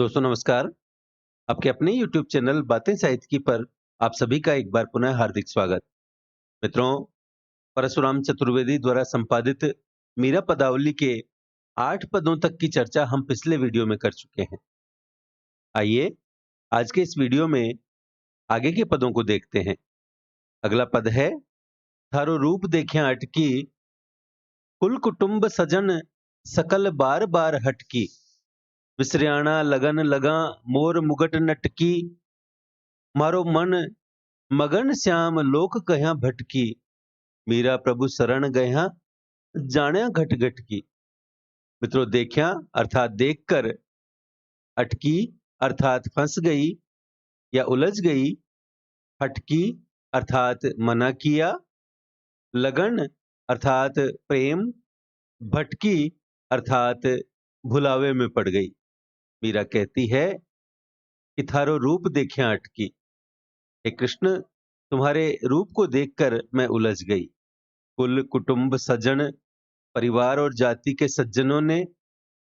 दोस्तों नमस्कार। आपके अपने YouTube चैनल बातें साहित्य की पर आप सभी का एक बार पुनः हार्दिक स्वागत। मित्रों, परशुराम चतुर्वेदी द्वारा संपादित मीरा पदावली के 8 पदों तक की चर्चा हम पिछले वीडियो में कर चुके हैं। आइए आज के इस वीडियो में आगे के पदों को देखते हैं। अगला पद है, थारो रूप देख्या अटकी, कुल कुटुंब सजन सकल बार बार हटकी, विसरियाणा लगन लगा मोर मुगट नटकी, मारो मन मगन श्याम लोक कह्या भटकी, मीरा प्रभु शरण गया जाण्या घट घट की। मित्रों, देखा अर्थात देखकर, अटकी अर्थात फंस गई या उलझ गई, हटकी अर्थात मना किया, लगन अर्थात प्रेम, भटकी अर्थात भुलावे में पड़ गई। मीरा कहती है कि थारो रूप देखिया अटकी, हे कृष्ण तुम्हारे रूप को देखकर मैं उलझ गई। कुल कुटुंब सज्जन, परिवार और जाति के सज्जनों ने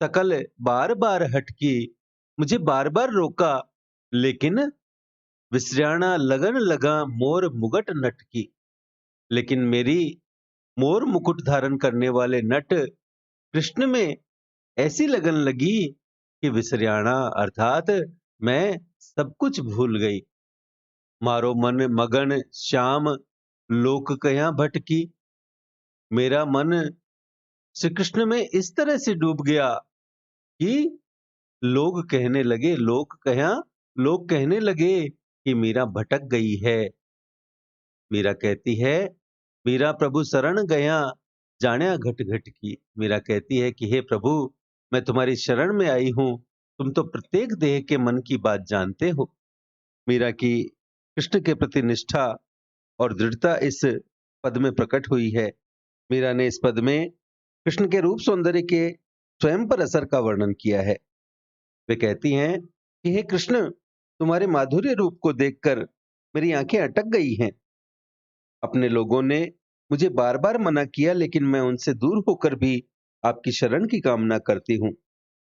सकल बार बार हटकी, मुझे बार बार रोका, लेकिन विसरियाणा लगन लगा मोर मुगट नटकी, लेकिन मेरी मोर मुकुट धारण करने वाले नट कृष्ण में ऐसी लगन लगी कि विसरियाणा अर्थात मैं सब कुछ भूल गई। मारो मन मगन श्याम लोक कया भटकी, मेरा मन श्री कृष्ण में इस तरह से डूब गया कि लोग कहने लगे कि मीरा भटक गई है। मीरा कहती है, मीरा प्रभु शरण गया जाण्या घट घट की। मीरा कहती है कि हे प्रभु, मैं तुम्हारी शरण में आई हूं, तुम तो प्रत्येक देह के मन की बात जानते हो। मीरा की कृष्ण के प्रति निष्ठा और दृढ़ता इस पद में प्रकट हुई है। मीरा ने इस पद में कृष्ण के रूप सौंदर्य के स्वयं पर असर का वर्णन किया है। वे कहती हैं कि हे कृष्ण, तुम्हारे माधुर्य रूप को देखकर मेरी आंखें अटक गई हैं। अपने लोगों ने मुझे बार बार मना किया, लेकिन मैं उनसे दूर होकर भी आपकी शरण की कामना करती हूँ।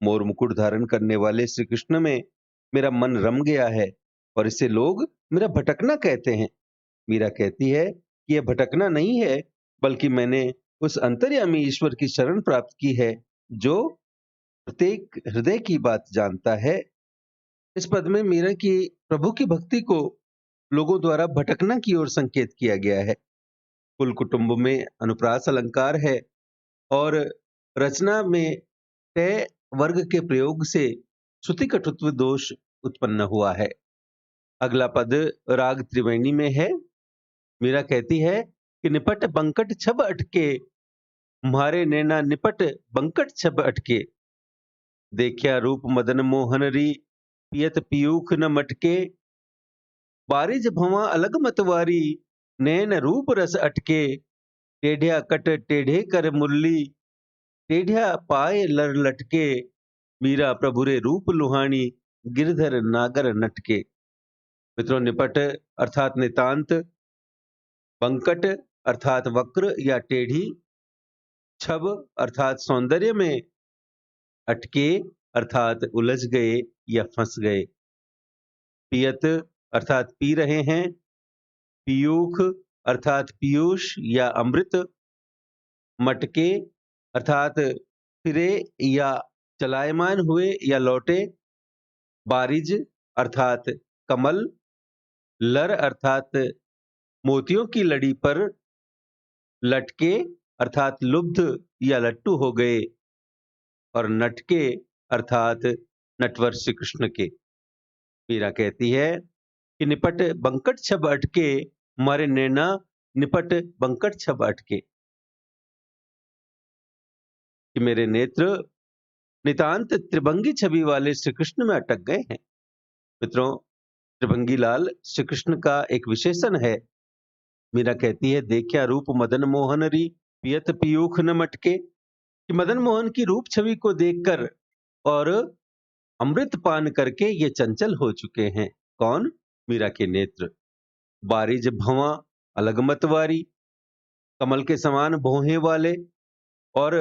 मोर मुकुट धारण करने वाले श्री कृष्ण में मेरा मन रम गया है और इसे लोग मेरा भटकना कहते हैं। मीरा कहती है कि यह भटकना नहीं है, बल्कि मैंने उस अंतर्यामी ईश्वर की शरण प्राप्त की है जो प्रत्येक हृदय की बात जानता है। इस पद में मीरा की प्रभु की भक्ति को लोगों द्वारा भटकना की ओर संकेत किया गया है। कुल कुटुंब में अनुप्रास अलंकार है और रचना में तय वर्ग के प्रयोग से श्रुति कटुत्व दोष उत्पन्न हुआ है। अगला पद राग त्रिवेणी में है। मीरा कहती है कि निपट बंकट छब अटके, म्हारे नैना निपट बंकट छब अटके, देखया रूप मदन मोहन री, पियत पियूख न मटके, बारिज भवा अलग मतवारी, नैन रूप रस अटके, टेढ़िया कट टेढ़े कर मुरली, टेढ़िया पाए लर लटके, मीरा प्रभुरे रूप लुहानी, गिरधर नागर नटके। मित्रों, निपट अर्थात नितांत, बंकट अर्थात वक्र या टेढ़ी, छब अर्थात सौंदर्य में, अटके अर्थात उलझ गए या फंस गए, पियत अर्थात पी रहे हैं, पीयूख अर्थात पीयूष या अमृत, मटके अर्थात फिरे या चलायमान हुए या लौटे, बारिज अर्थात कमल, लर अर्थात मोतियों की लड़ी पर, लटके अर्थात लुब्ध या लट्टू हो गए, और नटके अर्थात नटवर श्री कृष्ण के। मीरा कहती है कि निपट बंकट छब अटके, मारे नैना निपट बंकट छब अटके, कि मेरे नेत्र नितांत त्रिभंगी छवि वाले श्री कृष्ण में अटक गए हैं। मित्रों, त्रिभंगी लाल श्री कृष्ण का एक विशेषण है। मीरा कहती है, देखया रूप मदन मोहन री, पियत पियूख न मटके, कि मदन मोहन की रूप छवि को देखकर और अमृत पान करके ये चंचल हो चुके हैं। कौन? मीरा के नेत्र। बारिज भंवा अलग मतवारी, कमल के समान भौहें वाले, और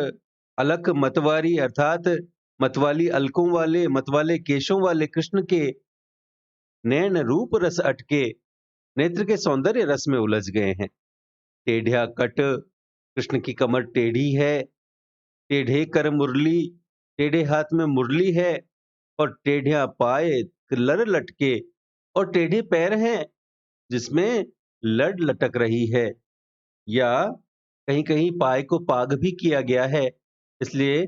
अलग मतवारी अर्थात मतवाली अलकों वाले, मतवाले केशों वाले कृष्ण के नैन रूप रस अटके, नेत्र के सौंदर्य रस में उलझ गए हैं। टेढ़ा कट, कृष्ण की कमर टेढ़ी है, टेढ़े कर मुरली, टेढ़े हाथ में मुरली है, और टेढ़ा पाए लर लटके, और टेढ़े पैर हैं जिसमें लड़ लटक रही है, या कहीं कहीं पाए को पाग भी किया गया है, इसलिए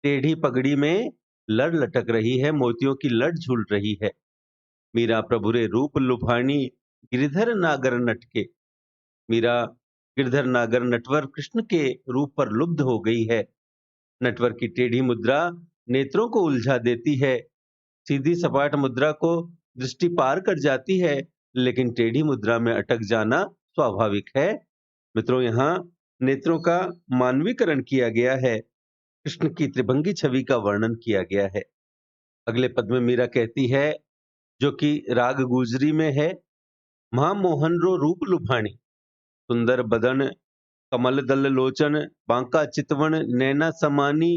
टेढ़ी पगड़ी में लड़ लटक रही है, मोतियों की लड़ झूल रही है। मीरा प्रभु रे रूप लुभानी, गिरधर नागर नटके। मीरा गिरधर नागर नटवर कृष्ण के रूप पर लुब्ध हो गई है। नटवर की टेढ़ी मुद्रा नेत्रों को उलझा देती है। सीधी सपाट मुद्रा को दृष्टि पार कर जाती है, लेकिन टेढ़ी मुद्रा में अटक जाना स्वाभाविक है। मित्रों, यहाँ नेत्रों का मानवीकरण किया गया है, कृष्ण की त्रिभंगी छवि का वर्णन किया गया है। अगले पद में मीरा कहती है, जो कि राग गुजरी में है, महामोहन रो रूप लुभानी, सुंदर बदन कमल दल लोचन, बांका चितवन नैना समानी,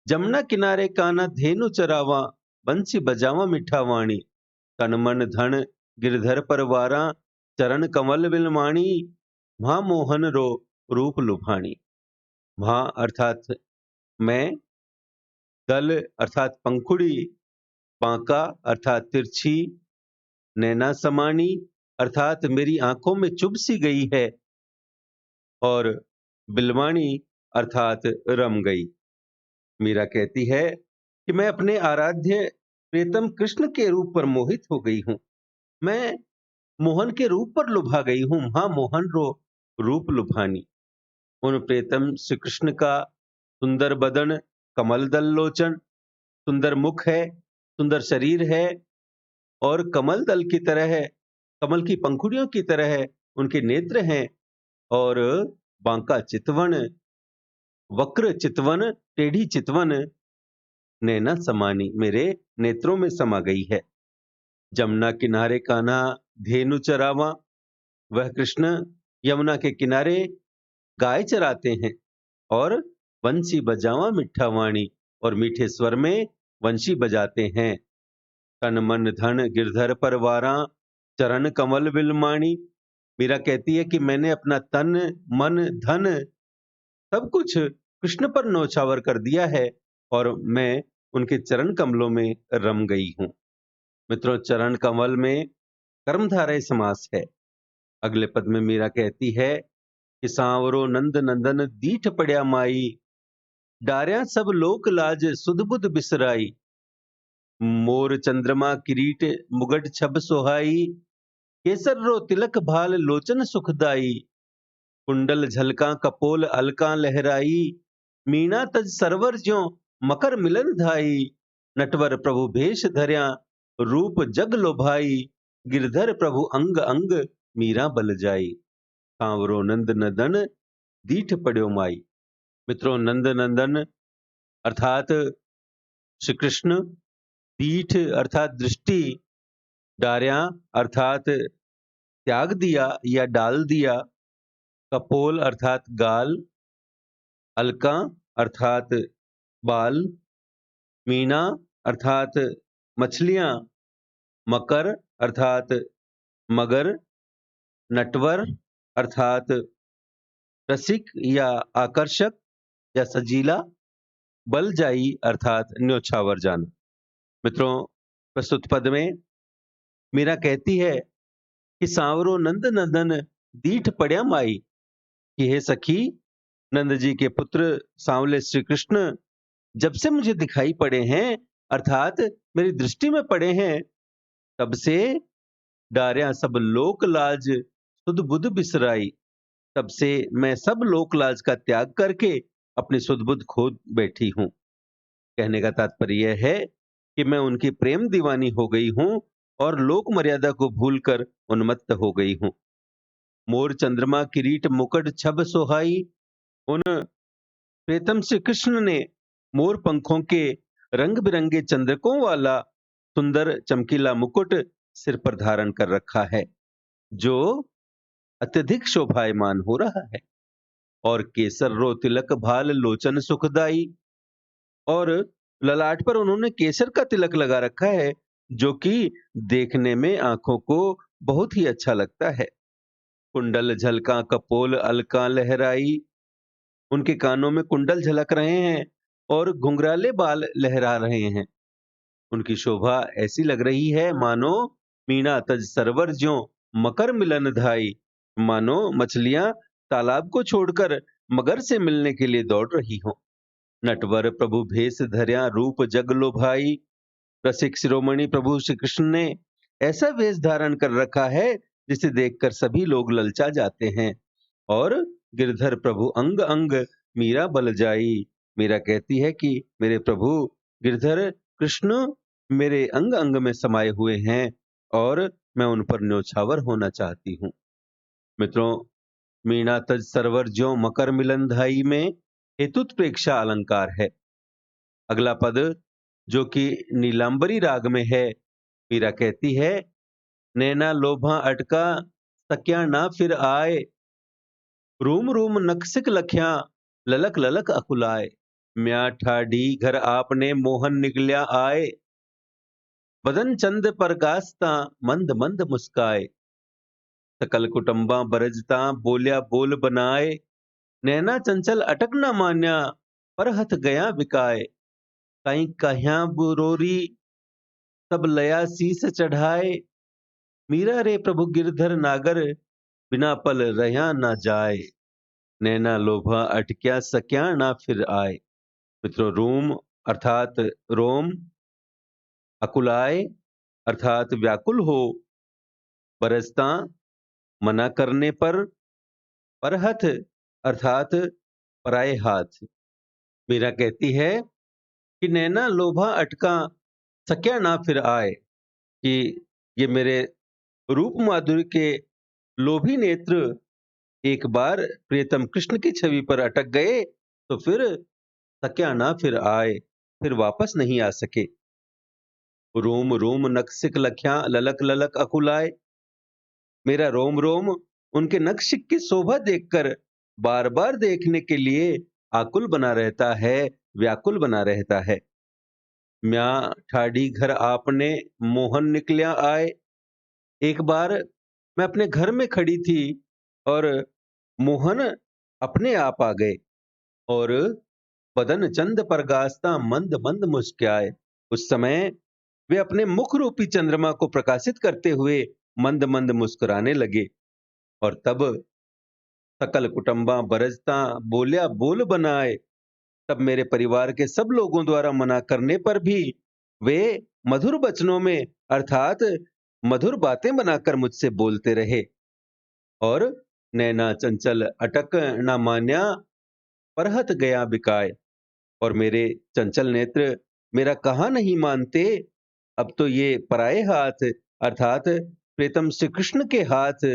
जमुना किनारे काना धेनु चरावा, बंसी बजावा मिठा वाणी, तन मन धन गिरधर परवारा, चरण कमल बिलमाणी, महामोहन रो रूप लुभानी। महा अर्थात मैं, दल अर्थात पंखुड़ी, बांका अर्थात तिरछी, नैना समानी अर्थात मेरी आंखों में चुभ सी गई है, और बिलवाणी अर्थात रम गई। मीरा कहती है कि मैं अपने आराध्य प्रियतम कृष्ण के रूप पर मोहित हो गई हूं, मैं मोहन के रूप पर लुभा गई हूं। हाँ, मोहन रो रूप लुभानी। उन प्रियतम श्री कृष्ण का सुंदर बदन, कमल दल लोचन, सुंदर मुख है, सुंदर शरीर है, और कमल दल की तरह है, कमल की पंखुड़ियों की तरह है उनके नेत्र हैं, और बांका चितवन, वक्र चितवन, टेढ़ी चितवन नैना समानी मेरे नेत्रों में समा गई है। जमुना किनारे कान्हा धेनु चरावा, वह कृष्ण यमुना के किनारे गाय चराते हैं, और वंशी बजावा मिठा वाणी, और मीठे स्वर में वंशी बजाते हैं। तन मन धन गिरधर परवारा, चरण कमल बिलमाणी। मीरा कहती है कि मैंने अपना तन मन धन सब कुछ कृष्ण पर न्यौछावर कर दिया है, और मैं उनके चरण कमलों में रम गई हूं। मित्रों, चरण कमल में कर्मधारय समास है। अगले पद में मीरा कहती है कि सांवरो नंद नंदन दीठ पड़या माई, डार्या सब लोक लाज सुध बुध बिसराई, मोर चंद्रमा किरीट मुगट छब सोहाई, केसर रो तिलक भाल लोचन सुखदाई, कुंडल झलका कपोल अलका लहराई, मीना तज सरवर ज्यों मकर मिलन धाई, नटवर प्रभु भेष धर्या रूप जग लोभाई, गिरधर प्रभु अंग अंग मीरा बल जाई, सांवरो नंद नंदन दीठ पड़्यो माई। मित्रों, नंद नंदन अर्थात श्री कृष्ण, दीठ अर्थात दृष्टि, डार्या अर्थात त्याग दिया या डाल दिया, कपोल अर्थात गाल, अलका अर्थात बाल, मीना अर्थात मछलियां, मकर अर्थात मगर, नटवर अर्थात रसिक या आकर्षक या सजीला, बलजाई अर्थात न्योछावर जाना। मित्रों, प्रस्तुत पद में मीरा कहती है कि सांवरो नंद नंदन दीठ पड़या माई, कि हे सखी, नंद जी के पुत्र सांवले श्री कृष्ण जब से मुझे दिखाई पड़े हैं, अर्थात मेरी दृष्टि में पड़े हैं, तब से डार्या सब लोक लाज सुध बुध बिसराई, तब से मैं सब लोक लाज का त्याग करके अपनी सुध बुध खो बैठी हूं। कहने का तात्पर्य यह है कि मैं उनकी प्रेम दीवानी हो गई हूं, और लोक मर्यादा को भूलकर उन्मत्त हो गई हूं। मोर चंद्रमा किरीट मुकुट छब सोहाई, उन प्रीतम श्री कृष्ण ने मोर पंखों के रंग बिरंगे चंद्रकों वाला सुंदर चमकीला मुकुट सिर पर धारण कर रखा है, जो अत्यधिक शोभायमान हो रहा है, और केसर रो तिलक भाल लोचन सुखदाई, और ललाट पर उन्होंने केसर का तिलक लगा रखा है, जो कि देखने में आंखों को बहुत ही अच्छा लगता है। कुंडल झलका कपोल अलका लहराई, उनके कानों में कुंडल झलक रहे हैं और घुंघराले बाल लहरा रहे हैं। उनकी शोभा ऐसी लग रही है मानो मीणा तज सरवर ज्यों मकर मिलन धाई, मानो मछलियां तालाब को छोड़कर मगर से मिलने के लिए दौड़ रही हों। नटवर प्रभु भेष धर्या रूप जग लो भाई, रसिक शिरोमणि प्रभु श्री कृष्ण ने ऐसा वेश धारण कर रखा है जिसे देखकर सभी लोग ललचा जाते हैं। और गिरधर प्रभु अंग अंग मीरा बल जाई, मीरा कहती है कि मेरे प्रभु गिरधर कृष्ण मेरे अंग अंग में समाये हुए हैं और मैं उन पर न्योछावर होना चाहती हूँ। मित्रों, मीणा तज सरवर ज्यों मकर मिलन धाई में हेतुत्प्रेक्षा अलंकार है। अगला पद जो कि नीलांबरी राग में है, मीरा कहती है, नैना लोभा अटका सक्या ना फिर आए, रूम रूम नक्सिक लख्या ललक ललक अकुलाए, म्या ठाडी घर आपने मोहन निकल्या आए, बदन चंद पर गास्ता मंद मंद मुस्काए, सकल कुटुंबा बरजता बोलिया बोल बनाए, नैना चंचल अटक न मान्या पर हथ गया बिकाए, कहीं कह्या बुरोरी सब लया शीस चढ़ाए, मीरा रे प्रभु गिरधर नागर बिना पल रहा ना जाए, नैना लोभा अटक्या सक्या ना फिर आए। मित्रों, रोम अर्थात रोम, अकुलाए अर्थात व्याकुल हो, बरसता मना करने पर हथ अर्थात पराए हाथ। मीरा कहती है कि नैना लोभा अटका सक्या ना फिर आए, कि ये मेरे रूप माधुर्य के लोभी नेत्र एक बार प्रियतम कृष्ण की छवि पर अटक गए तो फिर सक्या ना फिर आए, फिर वापस नहीं आ सके। रोम रोम नक्सिक लख्या ललक ललक अकुलाए, मेरा रोम रोम उनके नक्शिक की शोभा देखकर बार बार देखने के लिए आकुल बना रहता है, व्याकुल बना रहता है। म्या ठाडी घर आपने मोहन निकल्या आए, एक बार मैं अपने घर में खड़ी थी और मोहन अपने आप आ गए और बदन चंद परगास्ता मंद मंद मुस्काए, उस समय वे अपने मुख रूपी चंद्रमा को प्रकाशित करते हुए मंद मंद मुस्कुराने लगे। और तब सकल कुटुंबा बरजता बोलिया बोल बनाए, तब मेरे परिवार के सब लोगों द्वारा मना करने पर भी वे मधुर वचनों में अर्थात मधुर बातें बनाकर मुझसे बोलते रहे। और नैना चंचल अटक न मान्या परहत गया बिकाए, और मेरे चंचल नेत्र मेरा कहा नहीं मानते, अब तो ये पराए हाथ अर्थात प्रीतम श्री कृष्ण के हाथ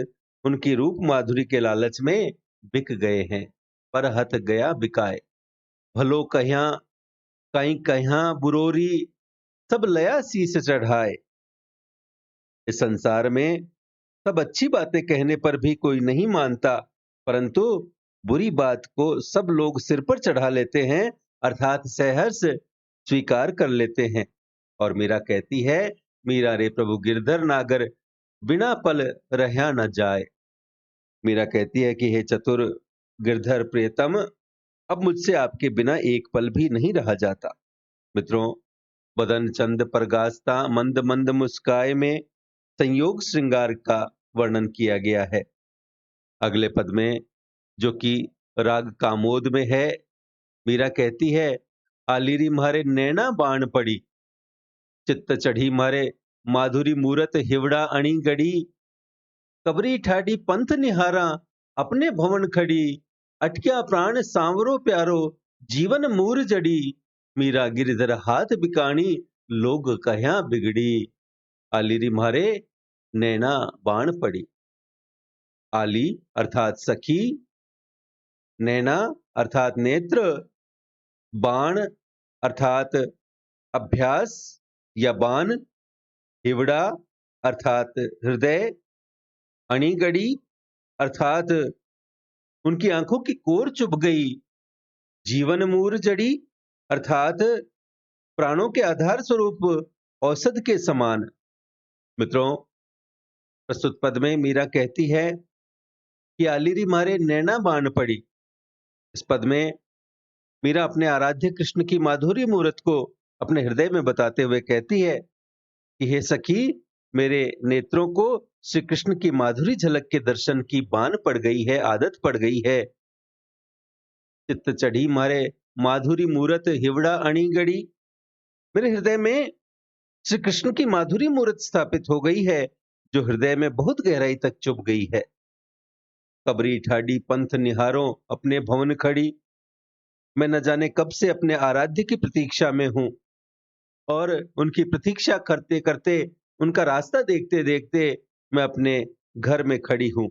उनकी रूप माधुरी के लालच में बिक गए हैं। परहत गया बिकाए, भलो कह्या कहीं कह्या बुरोरी सब लया शीस चढ़ाए। इस संसार में सब अच्छी बातें कहने पर भी कोई नहीं मानता, परंतु बुरी बात को सब लोग सिर पर चढ़ा लेते हैं अर्थात सहर्ष स्वीकार कर लेते हैं। और मीरा कहती है, मीरा रे प्रभु गिरधर नागर बिना पल रहा न जाए। मीरा कहती है कि हे चतुर गिरधर प्रियतम, अब मुझसे आपके बिना एक पल भी नहीं रहा जाता। मित्रों, बदन चंद परगास्ता मंद मंद मुस्काए में संयोग श्रृंगार का वर्णन किया गया है। अगले पद में जो कि राग कामोद में है, मीरा कहती है, आलिरी मारे नैना बाण पड़ी, चित्त चढ़ी मारे माधुरी मूरत हिवड़ा अणी गड़ी, कबरी ठाडी पंथ निहारा अपने भवन खड़ी, अटक्या प्राण सांवरो प्यारो जीवन मूर जड़ी, मीरा गिरधर हाथ बिकाणी लोग कह्या बिगड़ी, आलिरी मारे नैना बाण पड़ी। आली अर्थात सखी, नैना अर्थात नेत्र, बाण अर्थात अभ्यास या बाण, हिवड़ा अर्थात हृदय, अणीगड़ी अर्थात उनकी आंखों की कोर चुभ गई, जीवन मूर जड़ी अर्थात प्राणों के आधार स्वरूप औषध के समान। मित्रों, प्रस्तुत पद में मीरा कहती है कि आलिरी मारे नैना बाण पड़ी। इस पद में मीरा अपने आराध्य कृष्ण की माधुरी मूरत को अपने हृदय में बताते हुए कहती है कि हे सखी, मेरे नेत्रों को श्री कृष्ण की माधुरी झलक के दर्शन की बान पड़ गई है, आदत पड़ गई है। चित्त चढ़ी मारे माधुरी मूरत हिवड़ा अणी गड़ी। मेरे हृदय में श्री कृष्ण की माधुरी मूरत स्थापित हो गई है, जो हृदय में बहुत गहराई तक चुभ गई है। कबरी ठाडी पंथ निहारों अपने भवन खड़ी। मैं न जाने कब से अपने आराध्य की प्रतीक्षा में हूं, और उनकी प्रतीक्षा करते करते, उनका रास्ता देखते देखते मैं अपने घर में खड़ी हूं।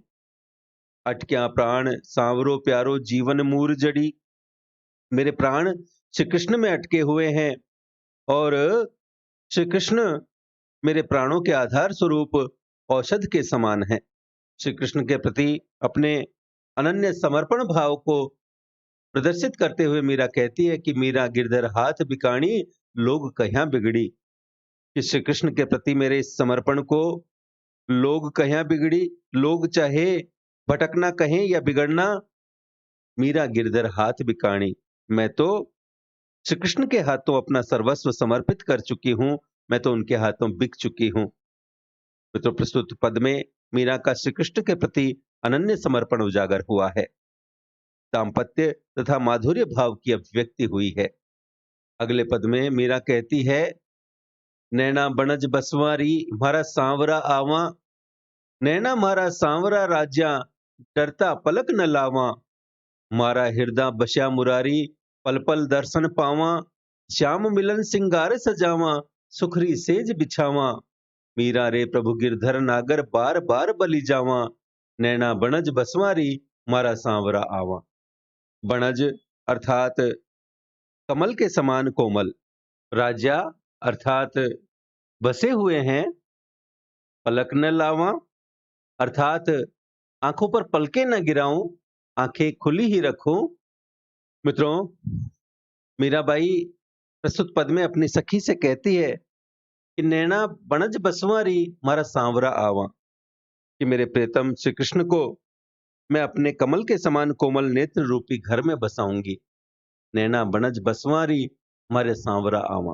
अटक्या प्राण सांवरो प्यारो जीवन मूर जड़ी। मेरे प्राण श्री कृष्ण में अटके हुए हैं, और श्री कृष्ण मेरे प्राणों के आधार स्वरूप औषध के समान है। श्री कृष्ण के प्रति अपने अनन्य समर्पण भाव को प्रदर्शित करते हुए मीरा कहती है कि मीरा गिरधर हाथ बिकाणी लोग कहाँ बिगड़ी। कि श्री कृष्ण के प्रति मेरे इस समर्पण को लोग कहाँ बिगड़ी, लोग चाहे भटकना कहें या बिगड़ना, मीरा गिरधर हाथ बिकाणी। मैं तो श्री कृष्ण के हाथों अपना सर्वस्व समर्पित कर चुकी हूं, मैं तो उनके हाथों बिक चुकी हूं। तो प्रस्तुत पद में मीरा का श्री कृष्ण के प्रति अनन्य समर्पण उजागर हुआ है। दाम्पत्य तथा माधुर्य भाव की अभिव्यक्ति हुई है। अगले पद में मीरा कहती है, नैना बनज बसवारी मारा सांवरा आवा। नैना मारा सांवरा राजा डरता पलक न लावा। मारा हृदय बश्या मुरारी पल पल दर्शन पावा। श्याम मिलन सिंगार सजावा सुखरी सेज बिछावा। मीरा रे प्रभु गिरधर नागर बार बार बलि जावा। नैना बनज बसवारी मारा सांवरा आवा। बनज अर्थात कमल के समान कोमल। राजा अर्थात बसे हुए हैं। पलक न लावा अर्थात आंखों पर पलके न गिराऊं, आंखें खुली ही रखूं। मित्रों, मीराबाई प्रस्तुत पद में अपनी सखी से कहती है कि नैना बनज बसवारी मारा सांवरा आवा। कि मेरे प्रियतम श्री कृष्ण को मैं अपने कमल के समान कोमल नेत्र रूपी घर में बसाऊंगी। नैना बनज बसवारी मारे सांवरा आवा।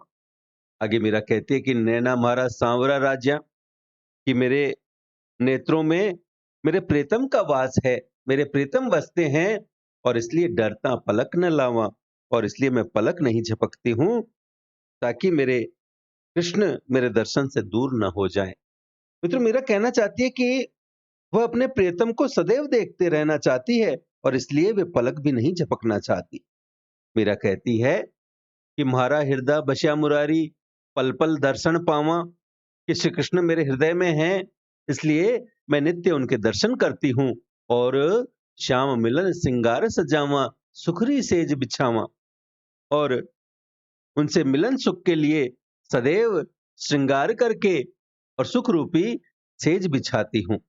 आगे मीरा कहती है कि नैना मारा सांवरा राजा। कि मेरे नेत्रों में मेरे प्रीतम का वास है, मेरे प्रीतम बसते हैं, और इसलिए डरता पलक न लावा, और इसलिए मैं पलक नहीं झपकती हूं, ताकि मेरे कृष्ण मेरे दर्शन से दूर न हो जाए। मित्रों, मीरा कहना चाहती है कि वह अपने प्रियतम को सदैव देखते रहना चाहती है, और इसलिए वे पलक भी नहीं झपकना चाहती। मीरा कहती है कि म्हारा हृदय बश्या मुरारी पल पल दर्शन पावा। कि श्री कृष्ण मेरे हृदय में हैं, इसलिए मैं नित्य उनके दर्शन करती हूँ, और श्याम मिलन सिंगार सजावा सुखरी सेज बिछावा। और उनसे मिलन सुख के लिए सदैव श्रृंगार करके और सुख रूपी सेज बिछाती हूँ।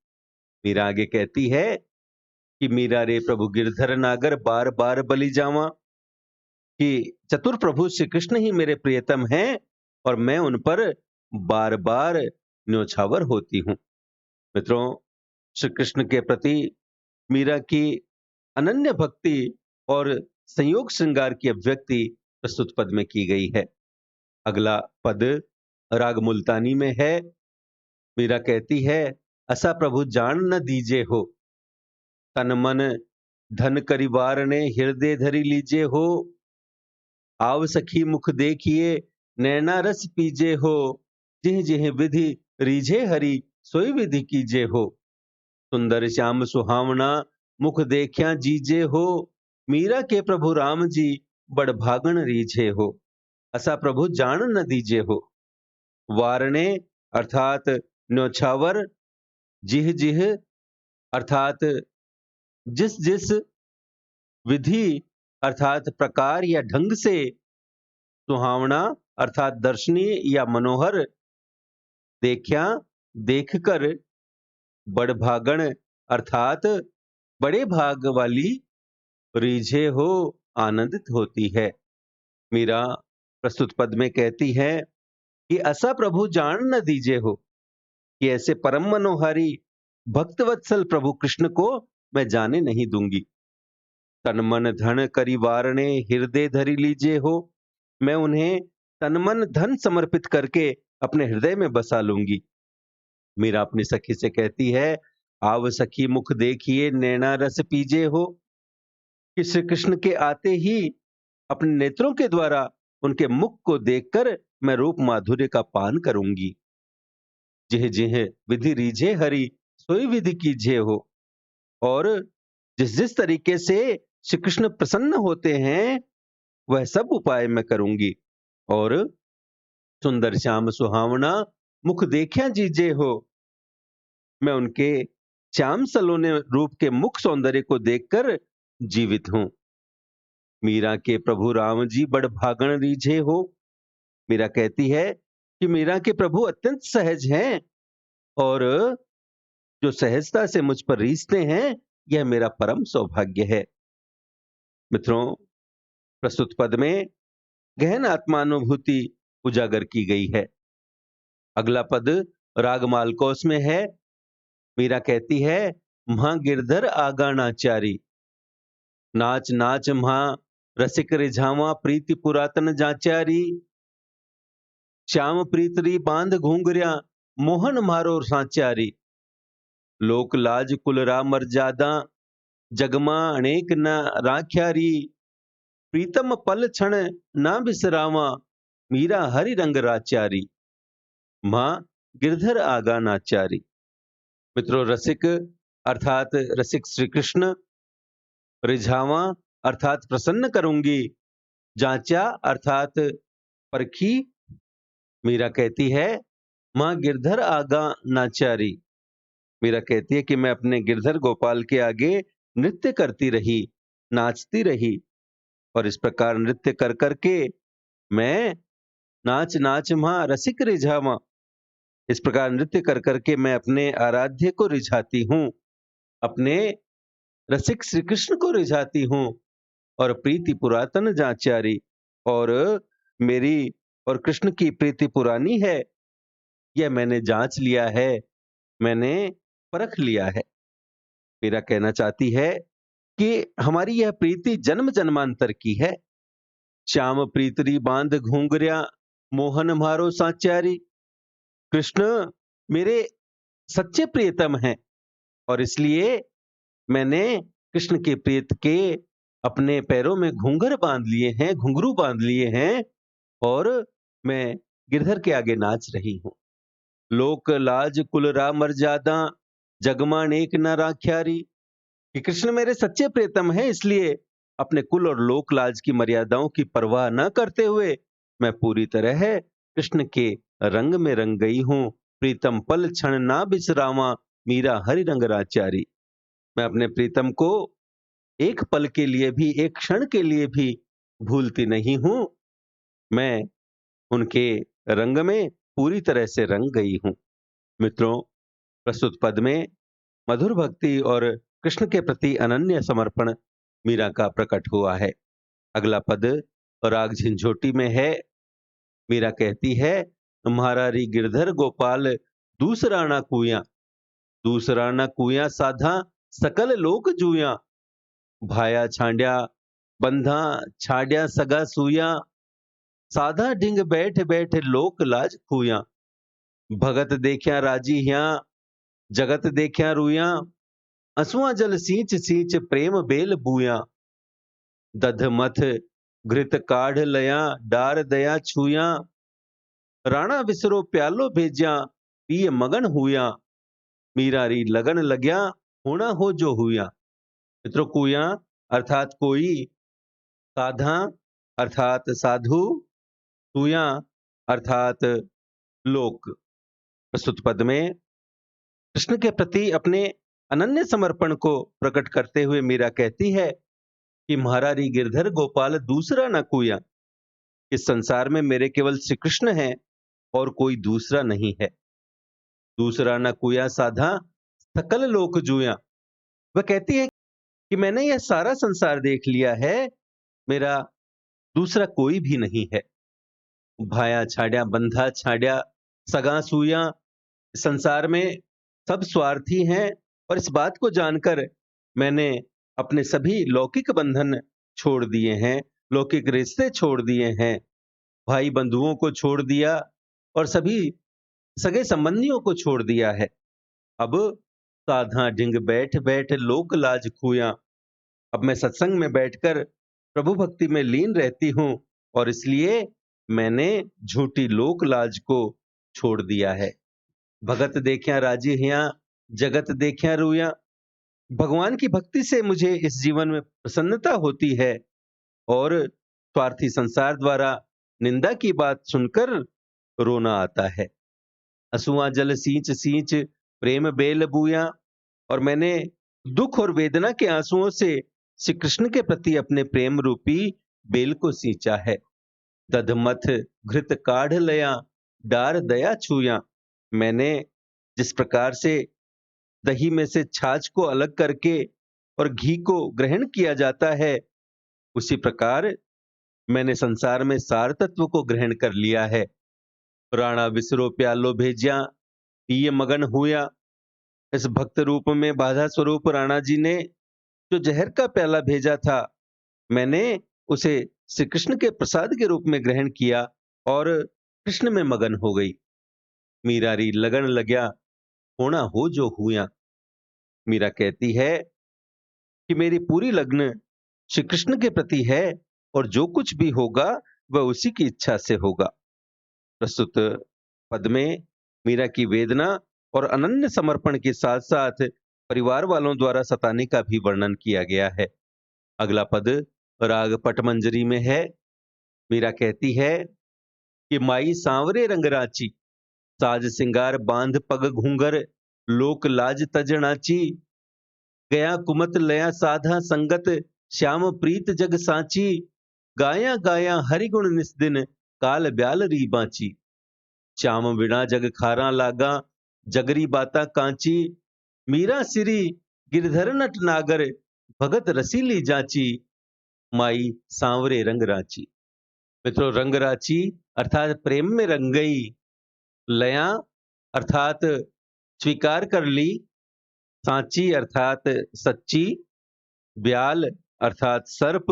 मीरा आगे कहती है कि मीरा रे प्रभु गिरधर नागर बार बार बलि जावा। कि चतुर प्रभु श्री कृष्ण ही मेरे प्रियतम हैं, और मैं उन पर बार बार न्योछावर होती हूँ। मित्रों, श्री कृष्ण के प्रति मीरा की अनन्य भक्ति और संयोग श्रृंगार की अभिव्यक्ति प्रस्तुत पद में की गई है। अगला पद राग मुल्तानी में है। मीरा कहती है, असा प्रभु जान न दीजे हो। तन मन धन करिवार ने हृदय धरी लीजे हो। आव सखी मुख देखिए नैना रस पीजे हो। जिह जिह विधि रीझे हरि सोई विधि कीजे हो। सुंदर श्याम सुहावना मुख देखिया जीजे हो। मीरा के प्रभु राम जी बड़ भागण रीझे हो। असा प्रभु जान न दीजे हो। वारणे अर्थात न्योछावर। जिह जिह अर्थात जिस जिस विधि अर्थात प्रकार या ढंग से, सुहावना अर्थात दर्शनीय या मनोहर, देखा देखकर, बड़भागण अर्थात बड़े भाग वाली, रीझे हो आनंदित होती है। मीरा प्रस्तुत पद में कहती है कि ऐसा प्रभु जान न दीजिए हो कि ऐसे परम मनोहारी भक्त वत्सल प्रभु कृष्ण को मैं जाने नहीं दूंगी। तन मन धन करी वारणे हृदय धरी लीजिए हो, मैं उन्हें तन मन धन समर्पित करके अपने हृदय में बसा लूंगी। मीरा अपनी सखी से कहती है, आव सखी मुख देखिए नैना रस पीजे हो, कि श्री कृष्ण के आते ही अपने नेत्रों के द्वारा उनके मुख को देखकर मैं रूप माधुर्य का पान करूंगी। जिह जिह विधि रीझे हरि सोई विधि कीजिए हो। और जिस जिस तरीके से श्री कृष्ण प्रसन्न होते हैं वह सब उपाय मैं करूंगी। और सुंदर श्याम सुहावना मुख देखिया जीजे हो, मैं उनके श्याम सलोने रूप के मुख सौंदर्य को देखकर जीवित हूं। मीरा के प्रभु राम जी बड़ भागण रीझे हो। मीरा कहती है कि मीरा के प्रभु अत्यंत सहज हैं और जो सहजता से मुझ पर रीझते हैं यह मेरा परम सौभाग्य है। मित्रों, प्रस्तुत पद में गहन आत्मानुभूति उजागर की गई है। अगला पद राग मालकोस में है। मीरा कहती है, महा गिरधर आगानाचारी, नाच नाच महा रसिक रिझावा प्रीति पुरातन जाचारी, श्याम प्रीतरी बांध घूंघरिया मोहन मारो सांचारी, लोक लाज कुलरा मर्यादा जगमा अनेक न राख्यारी, प्रीतम पल क्षण ना बिसरावा मीरा हरि रंग राचारी, मां गिरधर आगा नाचारी। मित्रों, रसिक अर्थात रसिक श्री कृष्ण, रिझावा अर्थात प्रसन्न करूंगी, जांचा अर्थात परखी। मीरा कहती है, मां गिरधर आगा नाचारी। मीरा कहती है कि मैं अपने गिरधर गोपाल के आगे नृत्य करती रही, नाचती रही, और इस प्रकार नृत्य कर करके मैं नाच नाच मां रसिक रिझावा, इस प्रकार नृत्य कर करके मैं अपने आराध्य को रिझाती हूं, अपने रसिक श्री कृष्ण को रिझाती हूं। और प्रीति पुरातन जाचारी, और मेरी और कृष्ण की प्रीति पुरानी है, यह मैंने जांच लिया है, मैंने परख लिया है। मीरा कहना चाहती है कि हमारी यह प्रीति जन्म जन्मांतर की है। श्याम प्रीतरी बांध घूंघरिया मोहन मारो सांचारी, कृष्ण मेरे सच्चे प्रियतम हैं और इसलिए मैंने कृष्ण के प्रीत के अपने पैरों में घूंघर बांध लिए हैं, घुंघरू बांध लिए हैं, और मैं गिरधर के आगे नाच रही हूं। लोक लाज कुलरा मर्यादा जगमा नेक न राख्यारी, कि कृष्ण मेरे सच्चे प्रियतम हैं, इसलिए अपने कुल और लोक लाज की मर्यादाओं की परवाह न करते हुए मैं पूरी तरह कृष्ण के रंग में रंग गई हूं। प्रीतम पल क्षण ना बिसरावा मीरा हरि रंग राचारी, मैं अपने प्रीतम को एक पल के लिए भी, एक क्षण के लिए भी भूलती नहीं हूं। मैं उनके रंग में पूरी तरह से रंग गई हूं। मित्रों, प्रस्तुत पद में मधुर भक्ति और कृष्ण के प्रति अनन्य समर्पण मीरा का प्रकट हुआ है। अगला पद राग झिंझोटी में है। मीरा कहती है, तुम्हारा री गिरधर गोपाल दूसरा ना कुया, दूसरा ना कुया साधा सकल लोक जूया, भाया छांड्या बंधा छाड्या सगा सूया, साधा ढिंग बैठ बैठ लोक लाज खूया, भगत देखया राजी हिया जगत देखया रूया, असुआ जल सींच सींच प्रेम बेल बूया, दध मथ घृत काढ़ लया डार दया छूया, राणा विसरो प्यालो भेज्या पिय मगन हुया, मीरा री लगन लग्या होना हो जो हुया। मित्रों, कुया अर्थात कोई, साधा अर्थात साधु, सूया अर्थात लोक। प्रस्तुत पद में कृष्ण के प्रति अपने अनन्य समर्पण को प्रकट करते हुए मीरा कहती है कि महारारी गिरधर गोपाल दूसरा न कोया, इस संसार में मेरे केवल श्री कृष्ण हैं और कोई दूसरा नहीं है। दूसरा न कोया साधा सकल लोक जूया, वह कहती है कि मैंने यह सारा संसार देख लिया है, मेरा दूसरा कोई भी नहीं है। भाया छाड़िया बंधा छाड़िया सगा सूया। संसार में सब स्वार्थी हैं और इस बात को जानकर मैंने अपने सभी लौकिक बंधन छोड़ दिए हैं, लौकिक रिश्ते छोड़ दिए हैं, भाई बंधुओं को छोड़ दिया और सभी सगे संबंधियों को छोड़ दिया है। अब साधा ढिंग बैठ बैठ लोक लाज खूया। अब मैं सत्संग में बैठकर प्रभु भक्ति में लीन रहती हूँ और इसलिए मैंने झूठी लोक लाज को छोड़ दिया है। भगत देख्या राजी हिया, जगत देख्या रूया। भगवान की भक्ति से मुझे इस जीवन में प्रसन्नता होती है और स्वार्थी संसार द्वारा निंदा की बात सुनकर रोना आता है। असुआ जल सींच सींच प्रेम बेल बूया। और मैंने दुख और वेदना के आंसुओं से श्री कृष्ण के प्रति अपने प्रेम रूपी बेल को सींचा है। दधमथ घृत काढ़ लया, डार दया छूया। मैंने जिस प्रकार से दही में से छाछ को अलग करके और घी को ग्रहण किया जाता है, उसी प्रकार मैंने संसार में सार तत्व को ग्रहण कर लिया है। राणा विसरो प्यालो भेजिया, पिए मगन हुआ। इस भक्त रूप में बाधा स्वरूप राणा जी ने जो जहर का प्याला भेजा था, मैंने उसे श्री कृष्ण के प्रसाद के रूप में ग्रहण किया और कृष्ण में मगन हो गई। मीरा री लगन लग्या, होना हो जो हुआ। मीरा कहती है कि मेरी पूरी लगन श्री कृष्ण के प्रति है और जो कुछ भी होगा वह उसी की इच्छा से होगा। प्रस्तुत पद में मीरा की वेदना और अनन्य समर्पण के साथ साथ परिवार वालों द्वारा सताने का भी वर्णन किया गया है। अगला पद राग पटमंजरी में है। मीरा कहती है कि माई सांवरे रंगराची, साज सिंगार बांध पग घूंगर, लोक लाज तजनाची। गया कुमत लया साधा संगत, श्याम प्रीत जग सांची। गाया गाया हरिगुण निस दिन, काल ब्याल री बाची। श्याम बिना जग खारा लागा, जगरी बाता कांची। मीरा सिरी गिरधर नट नागर, भगत रसीली जाची। माई सांवरे रंग राची। मित्रों, रंग राची अर्थात प्रेम में रंग गई। लया अर्थात स्वीकार कर ली। सांची अर्थात सच्ची। ब्याल अर्थात सर्प।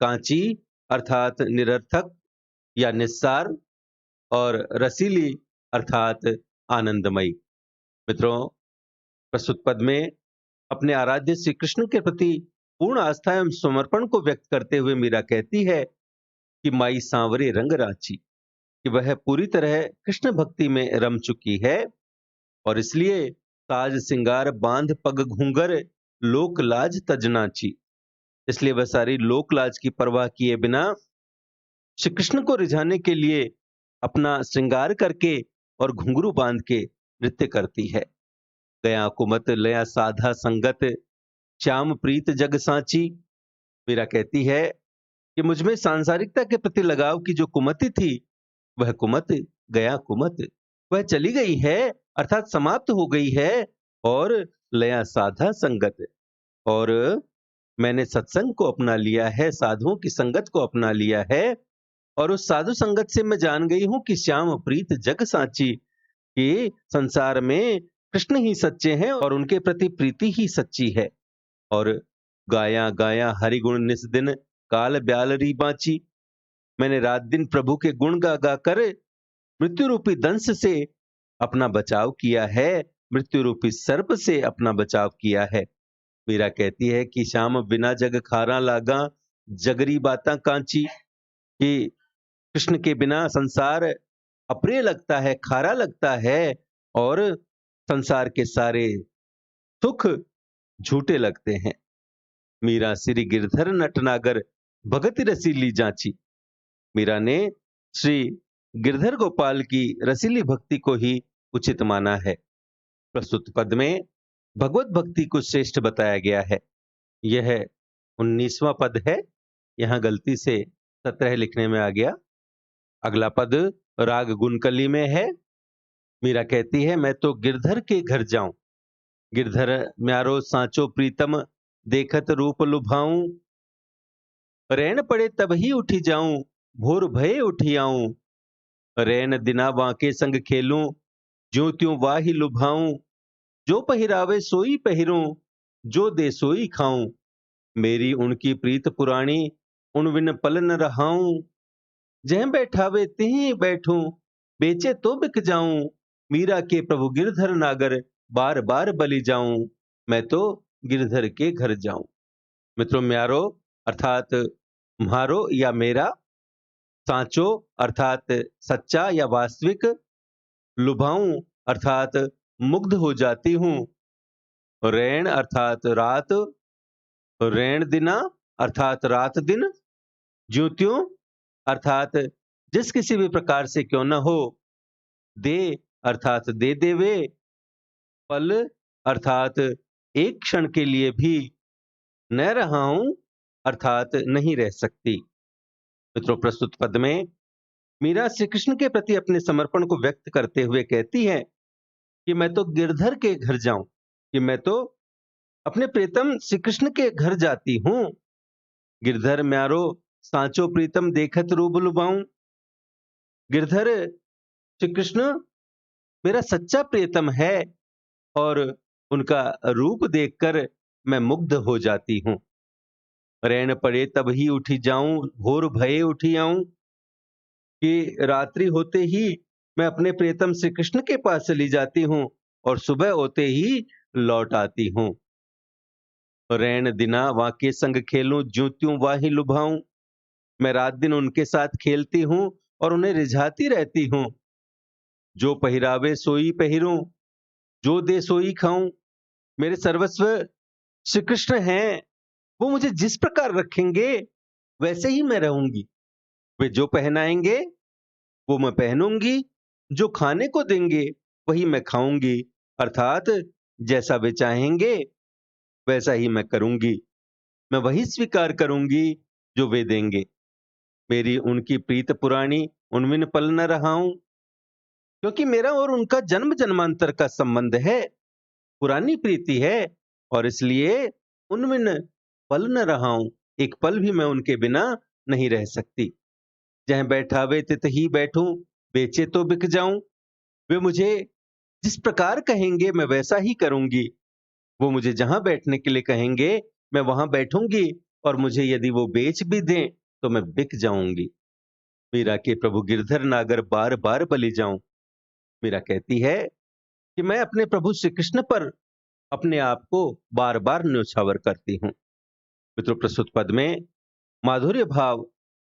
कांची अर्थात निरर्थक या निस्सार। और रसीली अर्थात आनंदमयी। मित्रों, प्रस्तुत पद में अपने आराध्य श्री कृष्ण के प्रति पूर्ण आस्था एवं समर्पण को व्यक्त करते हुए मीरा कहती है कि माई सांवरे रंग राची, कि वह पूरी तरह कृष्ण भक्ति में रम चुकी है और इसलिए साज सिंगार बांध पग घूंगर, लोक लाज तजनाची। इसलिए वह सारी लोक लाज की परवाह किए बिना श्री कृष्ण को रिझाने के लिए अपना श्रृंगार करके और घुंघरू बांध के नृत्य करती है। गया कुमत लया साधा संगत, श्याम प्रीत जग सांची। मीरा कहती है कि मुझमें सांसारिकता के प्रति लगाव की जो कुमति थी, वह कुमत गया कुमत, वह चली गई है अर्थात समाप्त हो गई है। और लया साधा संगत, और मैंने सत्संग को अपना लिया है, साधुओं की संगत को अपना लिया है। और उस साधु संगत से मैं जान गई हूं कि श्याम प्रीत जग सांची, कि संसार में कृष्ण ही सच्चे हैं और उनके प्रति प्रीति ही सच्ची है। और गाया गाया हरिगुण निस दिन, काल ब्याल री बाची। मैंने रात दिन प्रभु के गुण गा गाकर मृत्यु रूपी दंश से अपना बचाव किया है, मृत्यु रूपी सर्प से अपना बचाव किया है। मीरा कहती है कि श्याम बिना जग खारा लागा, जगरी बाता कांची। कि कृष्ण के बिना संसार अप्रिय लगता है, खारा लगता है और संसार के सारे सुख झूठे लगते हैं। मीरा श्री गिरधर नटनागर, भगत रसीली जांची। मीरा ने श्री गिरधर गोपाल की रसीली भक्ति को ही उचित माना है। प्रस्तुत पद में भगवत भक्ति को श्रेष्ठ बताया गया है। यह 19वां पद है, यहां गलती से 17 लिखने में आ गया। अगला पद राग गुनकली में है। मीरा कहती है, मैं तो गिरधर के घर जाऊं, गिरधर म्यारो सांचो प्रीतम, देखत रूप लुभाऊं। रैन पड़े तब ही उठी जाऊं, भोर भये उठी आऊं, रैन दिना वाके संग खेलूं, ज्यों त्यों वाही लुभाऊं, जो पहिरावे सोई पहिरूं, जो दे सोई खाऊं, मेरी उनकी प्रीत पुरानी, उन बिन पल न रहाऊं, जह बैठावे तिहीं बैठूं, बेचे तो बिक जाऊं, मीरा के प्रभु गिरधर नागर, बार बार बलि जाऊं, मैं तो गिरधर के घर जाऊं। मित्रों, म्यारो अर्थात म्हारो या मेरा, सांचो अर्थात सच्चा या वास्तविक, लुभाऊं अर्थात मुग्ध हो जाती हूं, रैन अर्थात रात, रैन दिना अर्थात रात दिन, ज्यों त्यों अर्थात जिस किसी भी प्रकार से क्यों न हो, दे अर्थात दे देवे, पल अर्थात एक क्षण के लिए भी, न रहा हूं अर्थात नहीं रह सकती। मित्रों, प्रस्तुत पद में मीरा श्री कृष्ण के प्रति अपने समर्पण को व्यक्त करते हुए कहती है कि मैं तो गिरधर के घर जाऊं, कि मैं तो अपने प्रीतम श्री कृष्ण के घर जाती हूं। गिरधर म्यारो सांचो प्रीतम देखत रूप लुभाऊं, गिरधर श्री कृष्ण मेरा सच्चा प्रियतम है और उनका रूप देखकर मैं मुग्ध हो जाती हूं। रैन पड़े तब ही उठी जाऊं, भोर भये उठी आऊं, कि रात्रि होते ही मैं अपने प्रियतम श्री कृष्ण के पास चली जाती हूं और सुबह होते ही लौट आती हूं। रैन दिना वाके संग खेलूं, ज्यों त्यों वाही लुभाऊं, मैं रात दिन उनके साथ खेलती हूं और उन्हें रिझाती रहती हूं। जो पहिरावे सोई पहिरूं, जो दे सोई खाऊं, मेरे सर्वस्व श्री कृष्ण हैं, वो मुझे जिस प्रकार रखेंगे वैसे ही मैं रहूंगी। वे जो पहनाएंगे वो मैं पहनूंगी, जो खाने को देंगे वही मैं खाऊंगी, अर्थात जैसा वे चाहेंगे वैसा ही मैं करूंगी। मैं वही स्वीकार करूंगी जो वे देंगे। मेरी उनकी प्रीत पुरानी, उनविन पल न रहाऊं, क्योंकि मेरा और उनका जन्म जन्मांतर का संबंध है, पुरानी प्रीति है, और इसलिए उनविन पल न रहाऊं, एक पल भी मैं उनके बिना नहीं रह सकती। जहां बैठावे तित ही बैठूं, बेचे तो बिक जाऊं, वे मुझे जिस प्रकार कहेंगे मैं वैसा ही करूंगी। वो मुझे जहां बैठने के लिए कहेंगे मैं वहां बैठूंगी, और मुझे यदि वो बेच भी दें तो मैं बिक जाऊंगी। मीरा के प्रभु गिरधर नागर, बार बार बलि जाऊं। मीरा कहती है कि मैं अपने प्रभु श्री कृष्ण पर अपने आप को बार बार न्योछावर करती हूं। मित्रों, प्रस्तुत पद में माधुर्य भाव,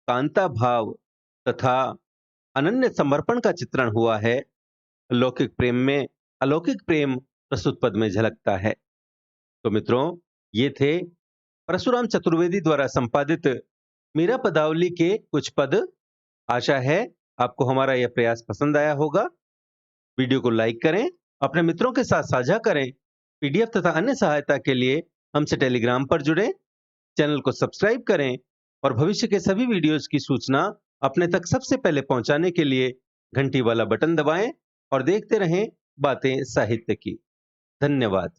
कांता भाव तथा अनन्य समर्पण का चित्रण हुआ है। लौकिक प्रेम में अलौकिक प्रेम प्रस्तुत पद में झलकता है। तो मित्रों, ये थे परशुराम चतुर्वेदी द्वारा संपादित मीरा पदावली के कुछ पद। आशा है आपको हमारा यह प्रयास पसंद आया होगा। वीडियो को लाइक करें, अपने मित्रों के साथ साझा करें। पीडीएफ तथा अन्य सहायता के लिए हमसे टेलीग्राम पर जुड़ें, चैनल को सब्सक्राइब करें और भविष्य के सभी वीडियोस की सूचना अपने तक सबसे पहले पहुंचाने के लिए घंटी वाला बटन दबाएं और देखते रहें बातें साहित्य की। धन्यवाद।